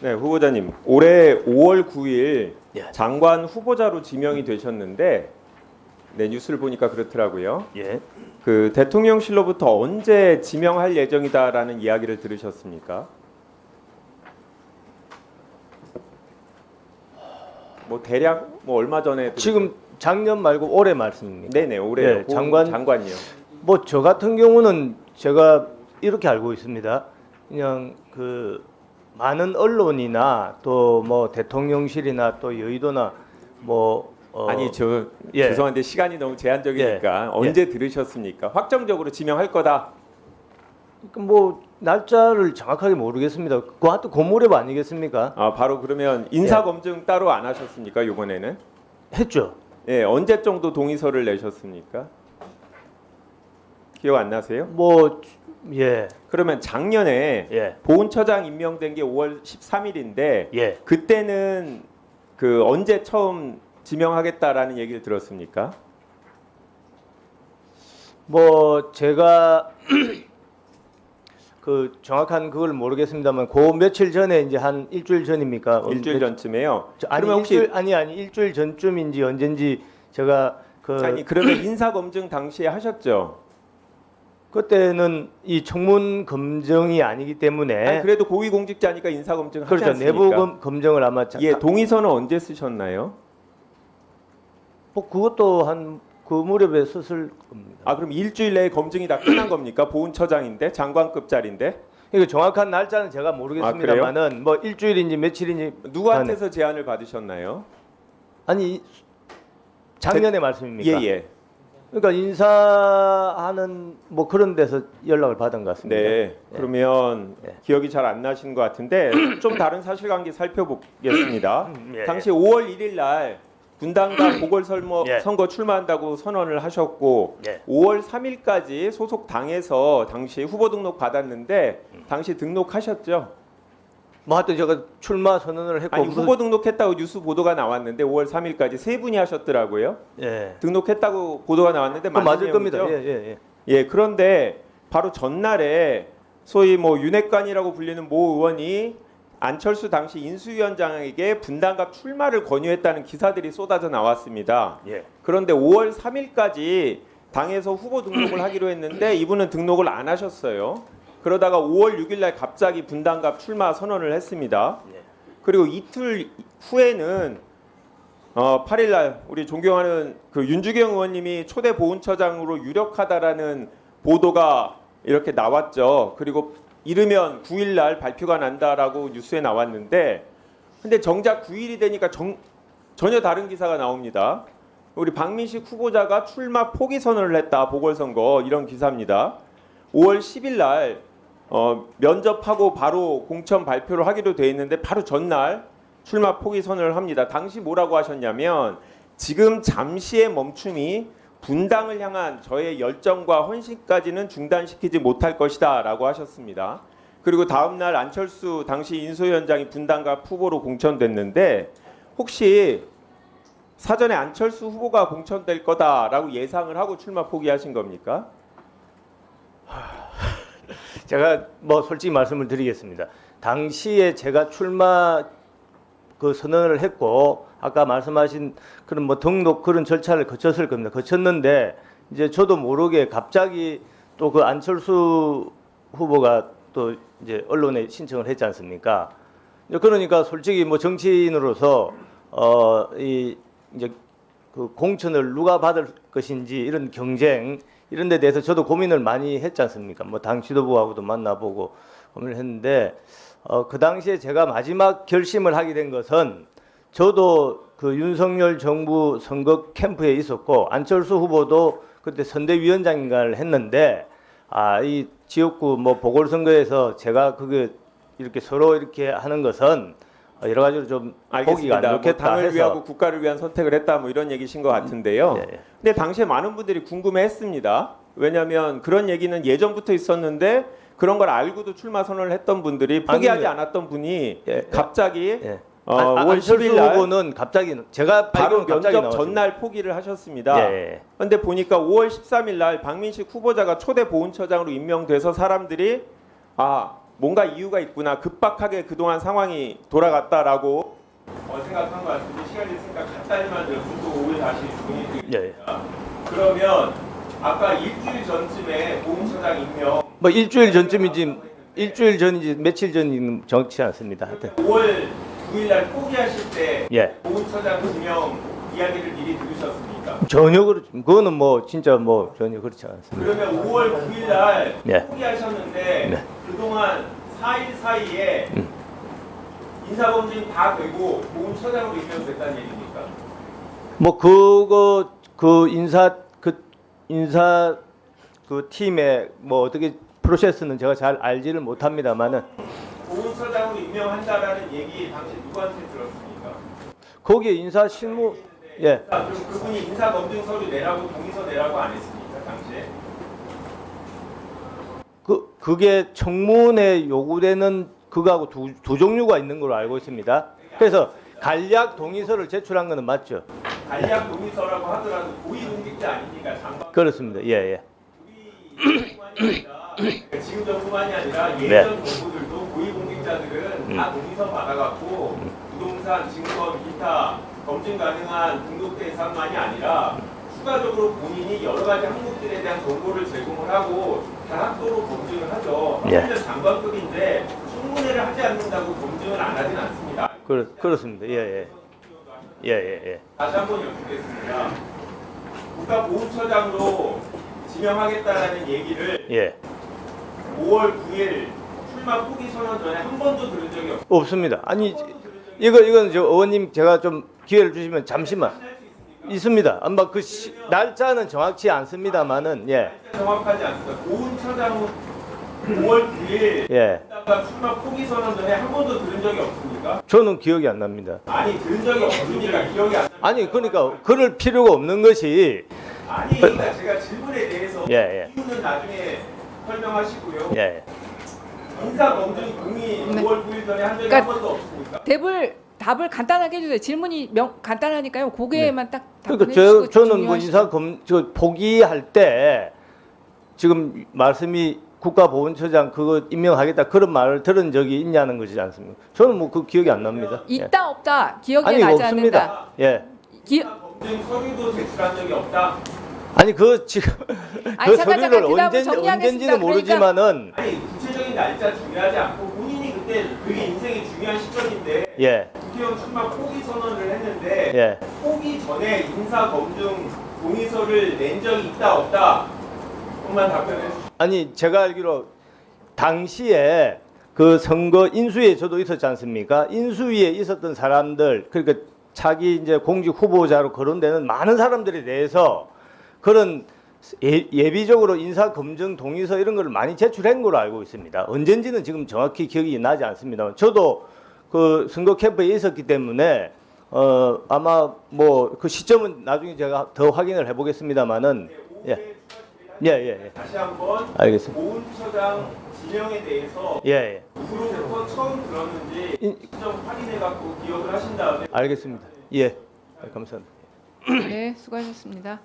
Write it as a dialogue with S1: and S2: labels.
S1: 네, 후보자님. 올해 5월 9일
S2: 예.
S1: 장관 후보자로 지명이 되셨는데 네, 뉴스를 보니까 그렇더라고요.
S2: 예.
S1: 그 대통령실로부터 언제 지명할 예정이다라는 이야기를 들으셨습니까? 뭐 대략 뭐 얼마 전에
S2: 지금 작년 말고 올해 말씀입니까?
S1: 네네 올해
S2: 예,
S1: 장관이요.
S2: 뭐 저 같은 경우는 제가 이렇게 알고 있습니다. 그냥 그 많은 언론이나 또 뭐 대통령실이나 또 여의도나 뭐
S1: 아니 저
S2: 예.
S1: 죄송한데 시간이 너무 제한적이니까
S2: 예.
S1: 언제 들으셨습니까? 확정적으로 지명할 거다.
S2: 뭐 날짜를 정확하게 모르겠습니다. 그것도 고무렵 아니겠습니까?
S1: 아 바로 그러면 인사 검증 따로 안 하셨습니까? 이번에는?
S2: 했죠.
S1: 예, 언제 정도 동의서를 내셨습니까? 기억 안 나세요?
S2: 뭐 예.
S1: 그러면 작년에
S2: 예.
S1: 보훈처장 임명된 게 5월 13일인데
S2: 예.
S1: 그때는 그 언제 처음 지명하겠다라는 얘기를 들었습니까?
S2: 뭐 제가 그 정확한 그걸 모르겠습니다만 그 며칠 전에 이제 한 일주일 전입니까?
S1: 일주일 전쯤에요.
S2: 아니
S1: 그러면 혹시
S2: 일주일 전쯤인지 언젠지 제가
S1: 아니 그러면 인사 검증 당시에 하셨죠?
S2: 그때는 이 청문 검증이 아니기 때문에
S1: 아니 그래도 고위공직자니까 인사 검증 하지
S2: 그렇죠.
S1: 않습니까?
S2: 내부 검증을 아마
S1: 예, 동의서는 언제 쓰셨나요?
S2: 뭐 그것도 한 그 무렵에 썼을 겁니다.
S1: 아 그럼 일주일 내에 검증이 다 끝난 겁니까? 보훈처장인데 장관급짜리인데
S2: 이거 정확한 날짜는 제가 모르겠습니다만은 뭐 일주일인지 며칠인지
S1: 누구한테서 제안을 받으셨나요?
S2: 아니 작년의 말씀입니까?
S1: 예예.
S2: 그러니까 인사하는 뭐 그런 데서 연락을 받은 것 같습니다.
S1: 네. 그러면
S2: 예.
S1: 기억이 잘 안 나시는 것 같은데 좀 다른 사실관계 살펴보겠습니다.
S2: 예.
S1: 당시 5월 1일 날 분당과 보궐선거
S2: 예.
S1: 선거 출마한다고 선언을 하셨고
S2: 예.
S1: 5월 3일까지 소속 당에서 당시 후보 등록 받았는데 당시 등록하셨죠?
S2: 뭐 하여튼 제가 출마 선언을 했고
S1: 아니 후보 등록했다고 뉴스 보도가 나왔는데 5월 3일까지 세 분이 하셨더라고요.
S2: 예.
S1: 등록했다고 보도가 나왔는데
S2: 그 맞을
S1: 내용이죠?
S2: 겁니다. 예, 예, 예.
S1: 예, 그런데 바로 전날에 소위 뭐 윤핵관이라고 불리는 모 의원이 안철수 당시 인수위원장에게 분당갑 출마를 권유했다는 기사들이 쏟아져 나왔습니다.
S2: 예.
S1: 그런데 5월 3일까지 당에서 후보 등록을 하기로 했는데 이분은 등록을 안 하셨어요. 그러다가 5월 6일 날 갑자기 분당갑 출마 선언을 했습니다.
S2: 예.
S1: 그리고 이틀 후에는 8일 날 우리 존경하는 그 윤주경 의원님이 초대 보훈처장으로 유력하다라는 보도가 이렇게 나왔죠. 그리고 이르면 9일 날 발표가 난다라고 뉴스에 나왔는데 근데 정작 9일이 되니까 전혀 다른 기사가 나옵니다. 우리 박민식 후보자가 출마 포기 선언을 했다. 보궐선거 이런 기사입니다. 5월 10일 날 면접하고 바로 공천 발표를 하기로 돼 있는데 바로 전날 출마 포기 선언을 합니다. 당시 뭐라고 하셨냐면 지금 잠시의 멈춤이 분당을 향한 저의 열정과 헌신까지는 중단시키지 못할 것이다 라고 하셨습니다. 그리고 다음날 안철수 당시 인수위원장이 분당갑 후보로 공천됐는데 혹시 사전에 안철수 후보가 공천될 거다라고 예상을 하고 출마 포기하신 겁니까?
S2: 제가 뭐 솔직히 말씀을 드리겠습니다. 당시에 제가 출마 그 선언을 했고 아까 말씀하신 그런 뭐 등록 그런 절차를 거쳤을 겁니다. 거쳤는데 이제 저도 모르게 갑자기 또 그 안철수 후보가 또 이제 언론에 신청을 했지 않습니까? 그러니까 솔직히 뭐 정치인으로서 이 이제 그 공천을 누가 받을 것인지 이런 경쟁 이런 데 대해서 저도 고민을 많이 했지 않습니까? 뭐 당 지도부하고도 만나보고 고민을 했는데 그 당시에 제가 마지막 결심을 하게 된 것은 저도 그 윤석열 정부 선거 캠프에 있었고 안철수 후보도 그때 선대위원장인가를 했는데 이 지역구 뭐 보궐선거에서 제가 그게 이렇게 서로 이렇게 하는 것은 여러 가지로 좀 보기가 안
S1: 알겠습니다.
S2: 좋겠다
S1: 뭐 당을
S2: 해서
S1: 위하고 국가를 위한 선택을 했다 뭐 이런 얘기신 것 같은데요.
S2: 예.
S1: 근데 당시에 많은 분들이 궁금해했습니다. 왜냐하면 그런 얘기는 예전부터 있었는데 그런 걸 알고도 출마 선언을 했던 분들이 포기하지
S2: 아닙니다.
S1: 않았던 분이
S2: 예.
S1: 갑자기
S2: 예.
S1: 5월
S2: 안철수
S1: 10일 날
S2: 후보는 갑자기 제가
S1: 바로
S2: 발견 갑자기
S1: 면접
S2: 나왔습니다.
S1: 전날 포기를 하셨습니다.
S2: 예.
S1: 그런데 보니까 5월 13일 날 박민식 후보자가 초대 보훈처장으로 임명돼서 사람들이 뭔가 이유가 있구나, 급박하게 그동안 상황이 돌아갔다라고 생각한 것 같은데 시간이 있으니까 간단히만 또 5일 다시 정리드리겠습니다. 그러면 아까 일주일 전쯤에 보훈처장 임명
S2: 뭐 일주일 전쯤이지 일주일 전인지 며칠 전인지 정확치 않습니다. 하여튼
S1: 5월 9일날 포기하실 때
S2: 예.
S1: 보훈처장 지명 이야기를 미리 들으셨습니까?
S2: 전혀 그거는 뭐 진짜 뭐 전혀 그렇지 않습니다.
S1: 그러면 5월 9일날
S2: 예.
S1: 포기하셨는데
S2: 네.
S1: 그동안 4일 사이에 인사검증 다 되고 보훈처장으로 임명됐다는 얘기입니까?
S2: 뭐 그거 그 인사 그 팀의 뭐 어떻게 프로세스는 제가 잘 알지를 못합니다만은
S1: 보훈처장으로 임명한다라는 얘기 당시 누구한테 들었습니까?
S2: 거기에 인사 실무 예.
S1: 그럼 그분이 인사검증 서류 내라고 동의서 내라고 안 했습니까 당시에?
S2: 그게 청문회 요구되는 그거하고 두 종류가 있는 걸로 알고 있습니다. 그래서 간략 동의서를 제출한 거는 맞죠?
S1: 간략 동의서라고 하더라도 고위공직자 아닙니까? 장관.
S2: 그렇습니다. 예, 예.
S1: 우리 정부만이 아니라 지금 정부만이 아니라
S2: 네.
S1: 예전 정부들도 고위공직자들은 다 동의서 받아갖고 부동산, 증권, 기타 검증 가능한 등록 대상만이 아니라 추가적으로 본인이 여러 가지 항목들에 대한 정보를 제공을 하고 다학도로 검증을 하죠.
S2: 예.
S1: 하필 장관급인데 청문회를 하지 않는다고 검증을 안 하진 않습니다.
S2: 그렇습니다. 예, 예. 예, 예, 예.
S1: 다시 한번 여쭙겠습니다. 국가보훈처장으로 지명하겠다라는 얘기를
S2: 예.
S1: 5월 9일 출마 포기 선언 전에 한 번도 들은 적이 없습니다.
S2: 없습니다. 아니 이건 저 의원님 제가 좀 기회를 주시면 잠시만 있습니다. 아마 그 날짜는 정확치 않습니다만은 예.
S1: 정확하지 않습니다. 보훈처장은 5월 9일
S2: 예.
S1: 출마 포기 선언 전에 한 번도 들은 적이 없습니까?
S2: 저는 기억이 안 납니다.
S1: 아니 들은 적이 없으니까 기억이 안 납니다.
S2: 아니 그러니까 그럴 필요가 없는 것이
S1: 아니 그러니까 제가 질문에 대해서
S2: 예,
S1: 이유는 나중에 설명하시고요.
S2: 예.
S1: 인사검증 동의
S3: 네.
S1: 5월 9일 전에 한 적이
S3: 그러니까
S1: 한 번도 없습니까?
S3: 답을 간단하게 해주세요. 질문이 간단하니까요. 고개에만 딱
S2: 그러니까
S3: 답변해 주시고
S2: 저는 뭐
S3: 중요하시죠.
S2: 포기할 때 지금 말씀이 국가보훈처장 그거 임명하겠다 그런 말을 들은 적이 있냐는 것이지 않습니까? 저는 뭐 그 기억이 안 납니다. 예.
S3: 있다 없다 기억이
S2: 아니
S3: 나지
S2: 없습니다.
S3: 않는다.
S2: 예.
S1: 검증 서류도 제출한 적이 없다.
S2: 아니 그 지금
S3: 아니,
S2: 그
S3: 잠깐,
S2: 서류를
S3: 그 다음은
S2: 언제인지는
S3: 정리하겠습니다.
S2: 모르지만은
S1: 아니 구체적인 날짜 중요하지 않고 본인이 그때 그게 인생의 중요한 시점인데
S2: 예.
S1: 국회의원 출마 포기 선언을 했는데
S2: 예.
S1: 포기 전에 인사검증 동의서를 낸 적이 있다 없다 그것만 답변해 주시죠.
S2: 아니 제가 알기로 당시에 그 선거 인수위에 저도 있었지 않습니까? 인수위에 있었던 사람들 그러니까 자기 이제 공직 후보자로 거론되는 많은 사람들에 대해서 그런 예비적으로 인사 검증 동의서 이런 걸 많이 제출한 걸로 알고 있습니다. 언젠지는 지금 정확히 기억이 나지 않습니다만 저도 그 선거 캠프에 있었기 때문에 아마 뭐 그 시점은 나중에 제가 더 확인을 해보겠습니다만은 예.
S1: 다시 한번
S2: 알겠습니다.
S1: 보훈처장 지명에 대해서
S2: 예.
S1: 누구로부터 처음 들었는지 직접 확인해 갖고 기억을 하신 다음에
S2: 알겠습니다. 예. 감사합니다.
S3: 네, 수고하셨습니다.